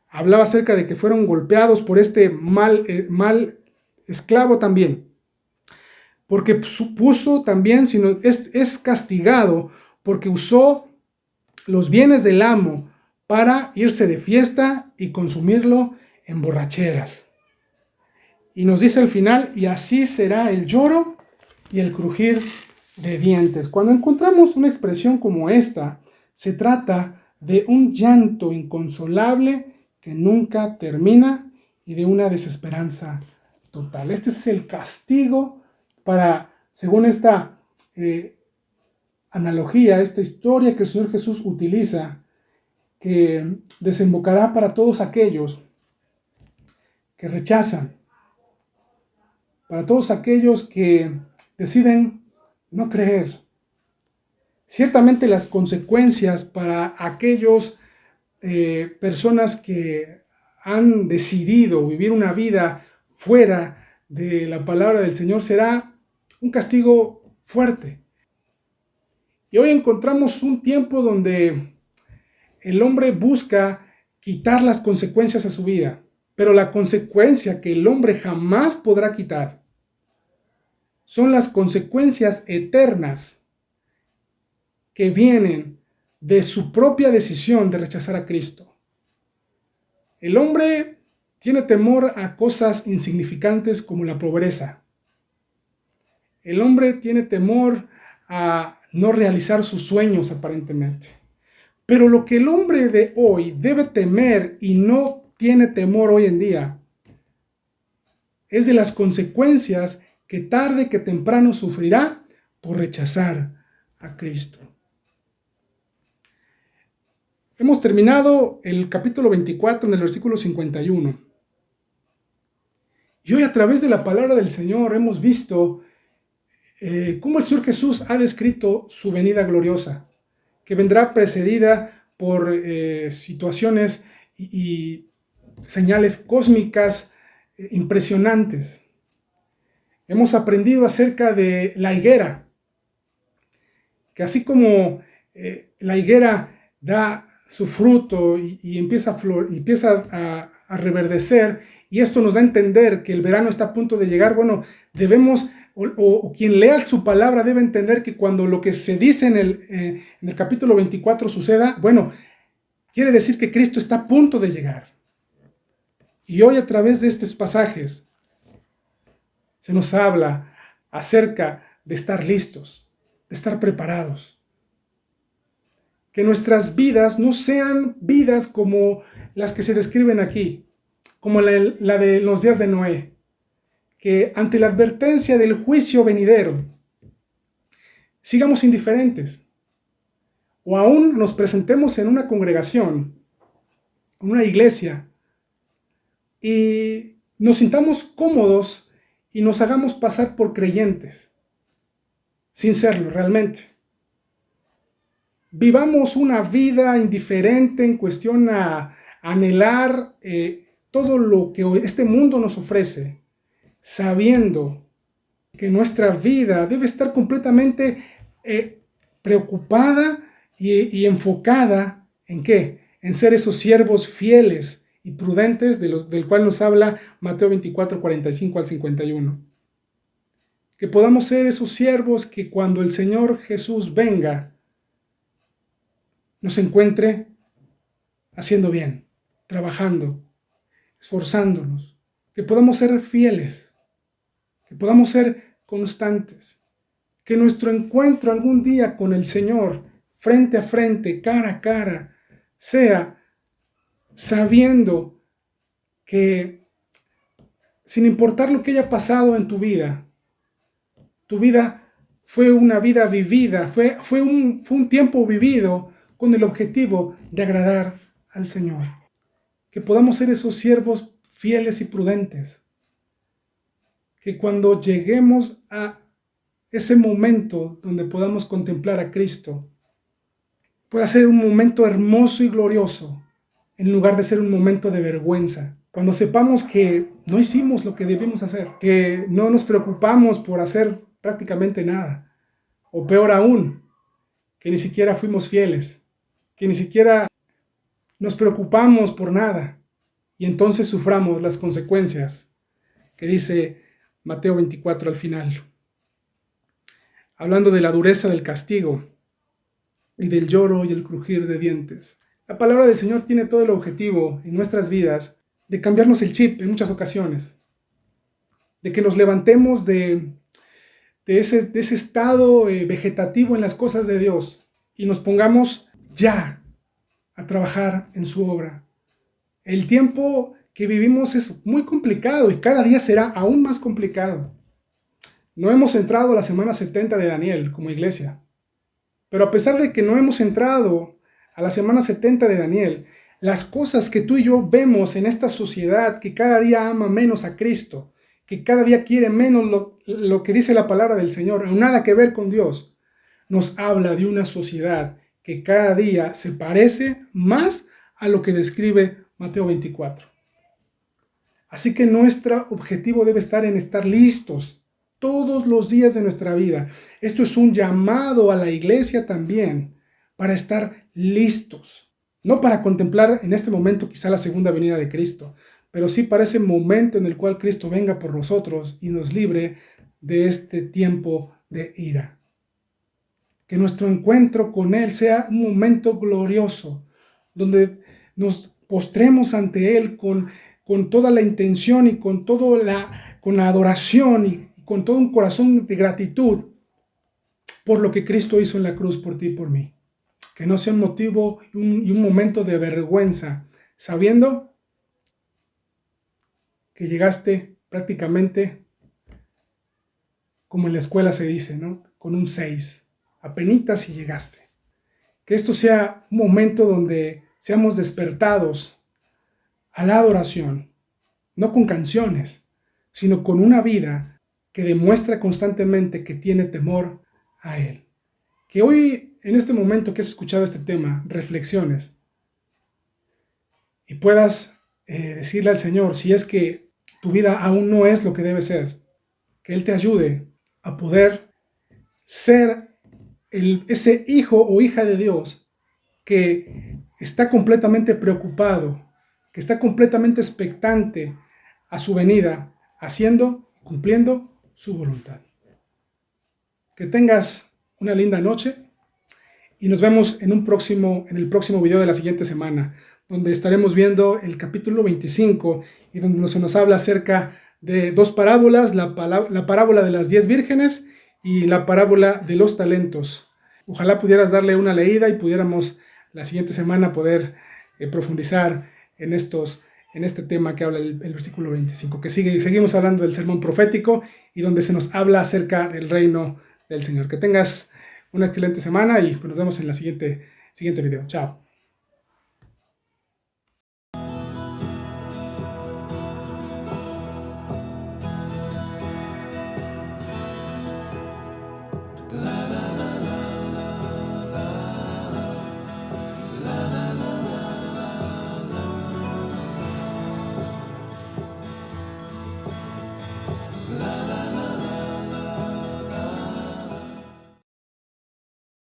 Hablaba acerca de que fueron golpeados por este mal esclavo también, porque puso también, sino es castigado porque usó los bienes del amo para irse de fiesta y consumirlo en borracheras. Y nos dice al final, y así será el lloro y el crujir de dientes. Cuando encontramos una expresión como esta, se trata de un llanto inconsolable que nunca termina y de una desesperanza total. Este es el castigo para, según esta analogía, esta historia que el Señor Jesús utiliza, que desembocará para todos aquellos que rechazan, para todos aquellos que deciden no creer. Ciertamente las consecuencias para aquellos personas que han decidido vivir una vida fuera de la palabra del Señor será un castigo fuerte. Y hoy encontramos un tiempo donde el hombre busca quitar las consecuencias a su vida, pero la consecuencia que el hombre jamás podrá quitar son las consecuencias eternas que vienen de su propia decisión de rechazar a Cristo. El hombre tiene temor a cosas insignificantes como la pobreza. El hombre tiene temor a no realizar sus sueños aparentemente. Pero lo que el hombre de hoy debe temer y no tiene temor hoy en día es de las consecuencias que tarde que temprano sufrirá por rechazar a Cristo. Hemos terminado el capítulo 24 en el versículo 51. Y hoy a través de la palabra del Señor hemos visto cómo el Señor Jesús ha descrito su venida gloriosa, que vendrá precedida por situaciones y señales cósmicas impresionantes. Hemos aprendido acerca de la higuera, que así como la higuera da su fruto y empieza a reverdecer, y esto nos da a entender que el verano está a punto de llegar. Bueno, debemos, o quien lea su palabra debe entender que cuando lo que se dice en el capítulo 24 suceda, bueno, quiere decir que Cristo está a punto de llegar. Y hoy a través de estos pasajes se nos habla acerca de estar listos, de estar preparados. Que nuestras vidas no sean vidas como las que se describen aquí, como la de los días de Noé, que ante la advertencia del juicio venidero sigamos indiferentes, o aún nos presentemos en una congregación, en una iglesia, y nos sintamos cómodos y nos hagamos pasar por creyentes, sin serlo realmente. Vivamos una vida indiferente en cuestión a anhelar todo lo que este mundo nos ofrece, sabiendo que nuestra vida debe estar completamente preocupada y enfocada ¿en qué? En ser esos siervos fieles y prudentes del cual nos habla Mateo 24, 45 al 51. Que podamos ser esos siervos que cuando el Señor Jesús venga, nos encuentre haciendo bien, trabajando, esforzándonos, que podamos ser fieles, que podamos ser constantes, que nuestro encuentro algún día con el Señor, frente a frente, cara a cara, sea sabiendo que sin importar lo que haya pasado en tu vida fue una vida vivida, fue un tiempo vivido con el objetivo de agradar al Señor. Que podamos ser esos siervos fieles y prudentes. Que cuando lleguemos a ese momento donde podamos contemplar a Cristo, pueda ser un momento hermoso y glorioso, en lugar de ser un momento de vergüenza. Cuando sepamos que no hicimos lo que debimos hacer, que no nos preocupamos por hacer prácticamente nada, o peor aún, que ni siquiera fuimos fieles, que ni siquiera nos preocupamos por nada, y entonces suframos las consecuencias que dice Mateo 24 al final, hablando de la dureza del castigo y del lloro y el crujir de dientes. La palabra del Señor tiene todo el objetivo en nuestras vidas de cambiarnos el chip en muchas ocasiones, de que nos levantemos de ese estado vegetativo en las cosas de Dios y nos pongamos ya a trabajar en su obra. El tiempo que vivimos es muy complicado y cada día será aún más complicado. No hemos entrado a la semana 70 de Daniel como iglesia, pero a pesar de que no hemos entrado a la semana 70 de Daniel, las cosas que tú y yo vemos en esta sociedad que cada día ama menos a Cristo, que cada día quiere menos lo que dice la palabra del Señor, nada que ver con Dios, nos habla de una sociedad que cada día se parece más a lo que describe Mateo 24. Así que nuestro objetivo debe estar en estar listos todos los días de nuestra vida. Esto es un llamado a la iglesia también para estar listos. No para contemplar en este momento quizá la segunda venida de Cristo, pero sí para ese momento en el cual Cristo venga por nosotros y nos libre de este tiempo de ira. Que nuestro encuentro con Él sea un momento glorioso, donde nos postremos ante Él con toda la intención y con la adoración y con todo un corazón de gratitud por lo que Cristo hizo en la cruz por ti y por mí. Que no sea un motivo y un momento de vergüenza, sabiendo que llegaste prácticamente, como en la escuela se dice, ¿no? Con un 6, apenitas si llegaste. Que esto sea un momento donde seamos despertados a la adoración, no con canciones, sino con una vida que demuestra constantemente que tiene temor a Él. Que hoy, en este momento que has escuchado este tema, reflexiones y puedas decirle al Señor, si es que tu vida aún no es lo que debe ser, que Él te ayude a poder ser ese hijo o hija de Dios que está completamente preocupado, que está completamente expectante a su venida, haciendo, cumpliendo su voluntad. Que tengas una linda noche y nos vemos en el próximo video de la siguiente semana, donde estaremos viendo el capítulo 25 y donde se nos habla acerca de dos parábolas, la parábola de las 10 vírgenes y la parábola de los talentos. Ojalá pudieras darle una leída y pudiéramos la siguiente semana poder profundizar en este tema que habla el versículo 25, que seguimos hablando del sermón profético y donde se nos habla acerca del reino del Señor. Que tengas una excelente semana y nos vemos en la siguiente video. Chao. La